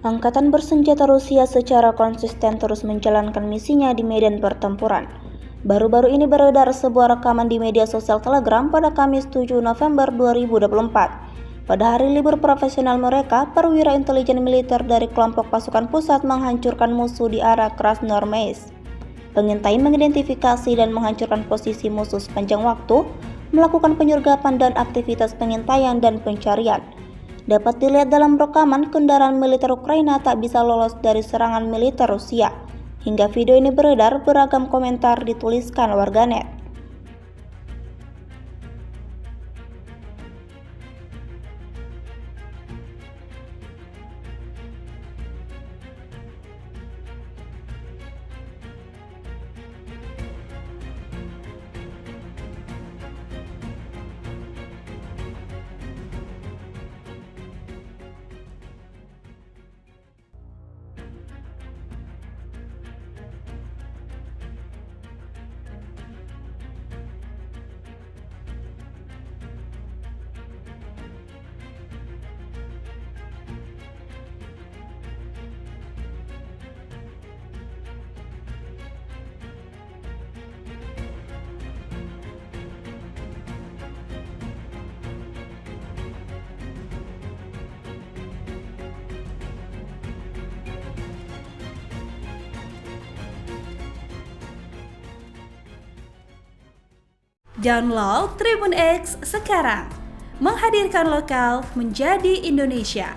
Angkatan bersenjata Rusia secara konsisten terus menjalankan misinya di medan pertempuran. Baru-baru ini beredar sebuah rekaman di media sosial Telegram pada Kamis 7 November 2024. Pada hari libur profesional mereka, perwira intelijen militer dari kelompok pasukan pusat menghancurkan musuh di arah Krasnoarmeysk. Pengintai mengidentifikasi dan menghancurkan posisi musuh sepanjang waktu, melakukan penyergapan dan aktivitas pengintaian dan pencarian. Dapat dilihat dalam rekaman, kendaraan militer Ukraina tak bisa lolos dari serangan militer Rusia. Hingga video ini beredar, beragam komentar dituliskan warganet. Download Tribun X sekarang, menghadirkan lokal menjadi Indonesia.